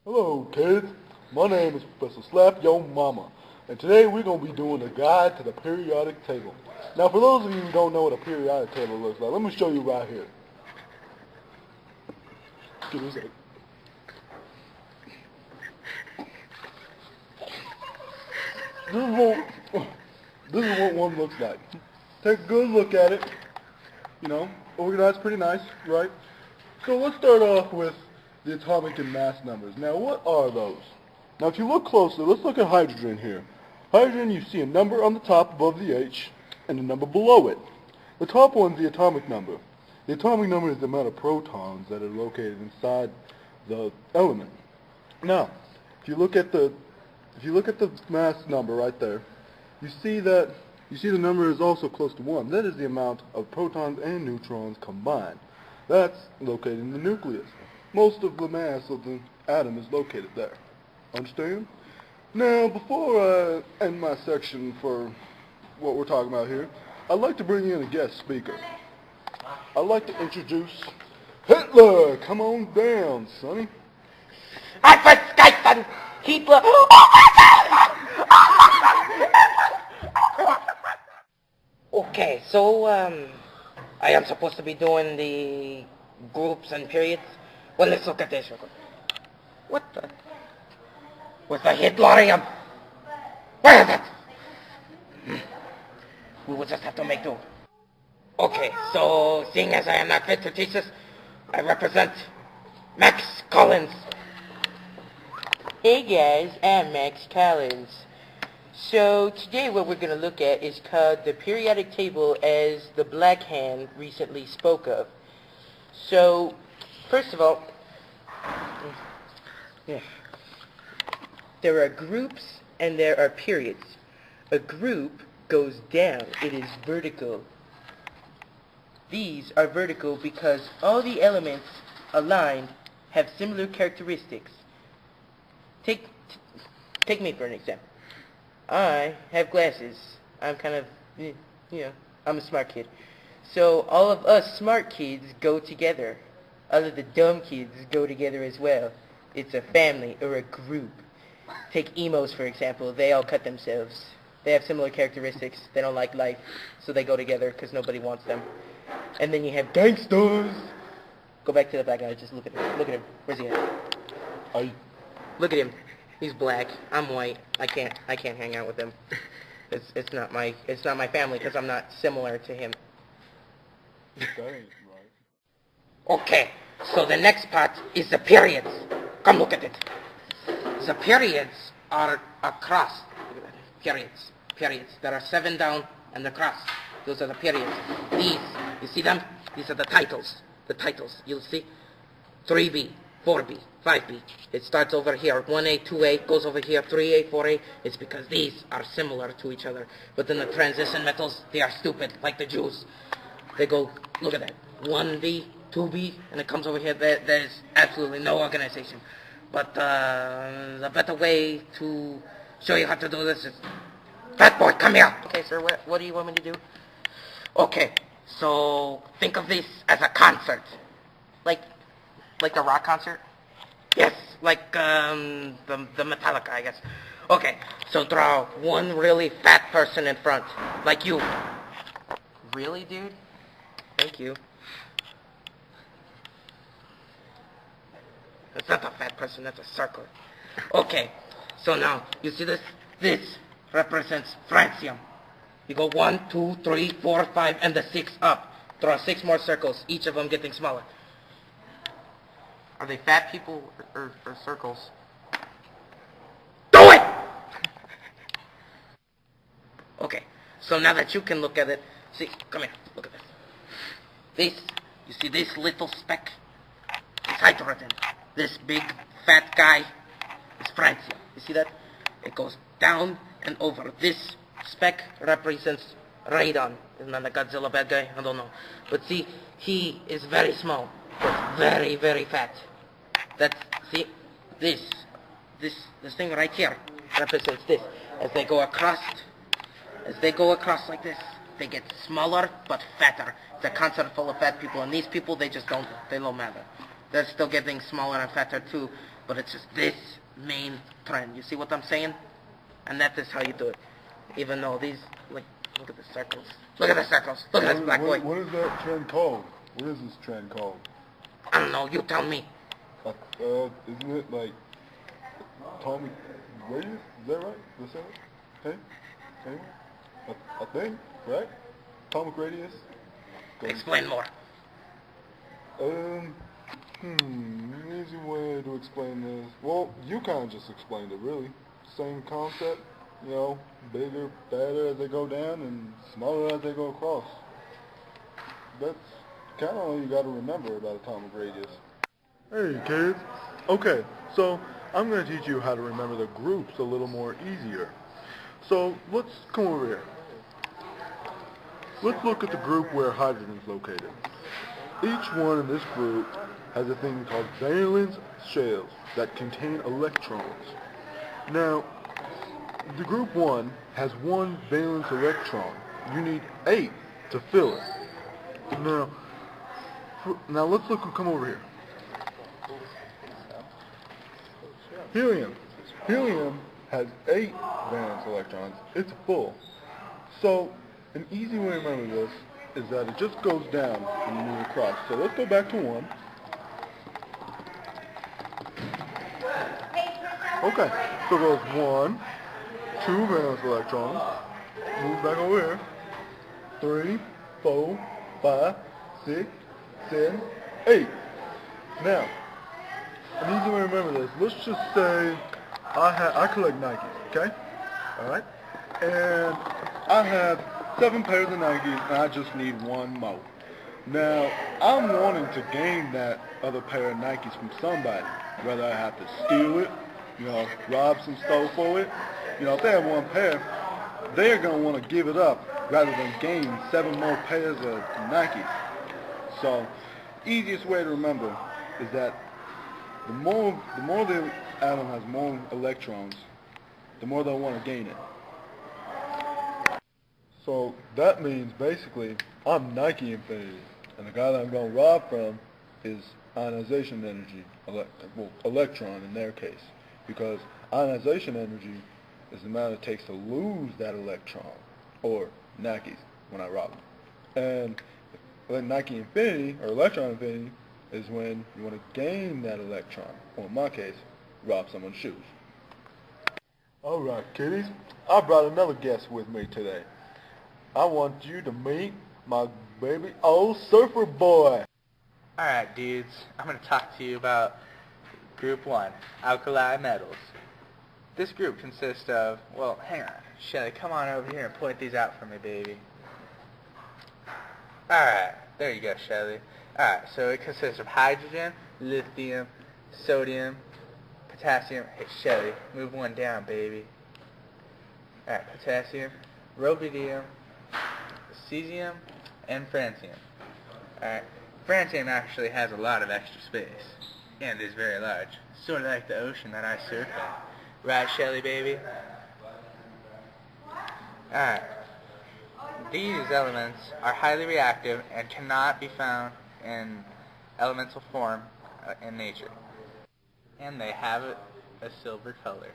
Hello, kids. My name is Professor Slap Yo Mama, and today we're going to be doing a guide to the periodic table. Now, for those of you who don't know what a periodic table looks like, let me show you right here. Give me a second. This is what one looks like. Take a good look at it. You know, organized pretty nice, right? So let's start off with the atomic and mass numbers. Now, what are those? Now, if you look closely, let's look at hydrogen here. Hydrogen, you see a number on the top above the H and a number below it. The top one's the atomic number. The atomic number is the amount of protons that are located inside the element. Now, if you look at the mass number right there, you see the number is also close to 1. That is the amount of protons and neutrons combined. That's located in the nucleus. Most of the mass of the atom is located there. Understand? Now, before I end my section for what we're talking about here, I'd like to bring in a guest speaker. I'd like to introduce Hitler. Come on down, Sonny. I vergessen Hitler. Okay, so I am supposed to be doing the groups and periods. Well, let's look at this real quick. What the? Where's the Hitlerium? Where is it? We will just have to make do. Okay, so seeing as I am not fit to teach this, I represent Max Collins. Hey guys, I'm Max Collins. So today what we're going to look at is called the periodic table, as the Black Hand recently spoke of. So, first of all, there are groups and there are periods. A group goes down, it is vertical. These are vertical because all the elements aligned have similar characteristics. Take me for an example. I have glasses. I'm kind of, I'm a smart kid. So all of us smart kids go together. All of the dumb kids go together as well. It's a family or a group. Take emos, for example. They all cut themselves. They have similar characteristics. They don't like life, so they go together because nobody wants them. And then you have gangsters. Go back to the black guy. Just look at him. Look at him. Where's he at? Look at him. He's black. I'm white. I can't hang out with him. It's not my family because I'm not similar to him. Okay. So the next part is the periods. Come look at it. The periods are across. Look at that. Periods. There are 7 down and the cross. Those are the periods. These, you see them? These are the titles. The titles. You'll see 3B, 4B, 5B. It starts over here. 1A, 2A, goes over here. 3A, 4A. It's because these are similar to each other. But then the transition metals, they are stupid, like the Jews. They go, look at that. 1B, 2B, and it comes over here. There's absolutely no organization. But the better way to show you how to do this is, Fat boy, come here. Okay, sir, what do you want me to do? Okay, so think of this as a concert. Like the rock concert? Yes, like the Metallica, I guess. Okay, so draw one really fat person in front, like you. Really, dude? Thank you. That's not a fat person, that's a circle. Okay, so now, you see this? This represents francium. You go 1, 2, 3, 4, 5, and the 6 up. Draw 6 more circles, each of them getting smaller. Are they fat people or circles? Do it! Okay, so now that you can look at it, see, come here, look at this. This, you see this little speck? It's hydrogen. This big fat guy is francium. You see that? It goes down and over. This speck represents radon. Isn't that the Godzilla bad guy? I don't know. But see, he is very small, but very, very fat. That's, see, this thing right here represents this. As they go across like this, they get smaller but fatter. It's a continent full of fat people, and these people, they don't matter. They're still getting smaller and fatter too. but it's just this main trend. You see what I'm saying? And that is how you do it. Even though these, like, look at the circles. Look at the circles. Look at this black boy. What is that trend called? What is this trend called? I don't know. You tell me. Isn't it like atomic radius? Is that right? Is that right? Hey? I think, right? Atomic radius? Explain more. Easy way to explain this. Well, you kind of just explained it, really. Same concept, you know, bigger, fatter as they go down and smaller as they go across. That's kind of all you got to remember about atomic radius. Hey, kids. Okay, so I'm going to teach you how to remember the groups a little more easier. So let's come over here. Let's look at the group where hydrogen is located. Each one in this group has a thing called valence shells that contain electrons. Now, the group 1 has 1 valence electron. You need 8 to fill it. Now let's come over here. Helium. Helium has 8 valence electrons. It's full. So, an easy way to remember this is that it just goes down when you move across. So let's go back to 1. Okay, so it goes 1, 2 valence electrons, move back over here, 3, 4, 5, 6, 7, 8. Now, an easy way to remember this, let's just say I collect Nikes, okay? Alright? And I have 7 pairs of Nikes and I just need 1 more. Now, I'm wanting to gain that other pair of Nikes from somebody, whether I have to steal it, you know, rob some store for it. You know, if they have 1 pair, they're going to want to give it up rather than gain 7 more pairs of Nikes. So, easiest way to remember is that the more the atom has more electrons, the more they'll want to gain it. So that means basically I'm Nike Infinity, and the guy that I'm going to rob from is ionization energy, electron in their case, because ionization energy is the amount it takes to lose that electron, or Nikes, when I rob them. And Nike Infinity, or Electron Infinity, is when you want to gain that electron, or in my case, rob someone's shoes. Alright, kiddies, I brought another guest with me today. I want you to meet my baby old surfer boy. Alright, dudes, I'm going to talk to you about Group 1, Alkali Metals. This group consists of, well, hang on, Shelly, come on over here and point these out for me, baby. Alright, there you go, Shelly. Alright, so it consists of hydrogen, lithium, sodium, potassium. Hey, Shelly, move 1 down, baby. Alright, potassium, rubidium, cesium, and francium. Alright, francium actually has a lot of extra space, and is very large, sort of like the ocean that I surf in. Right, Shelly, baby? Alright. These elements are highly reactive and cannot be found in elemental form in nature. And they have a silver color.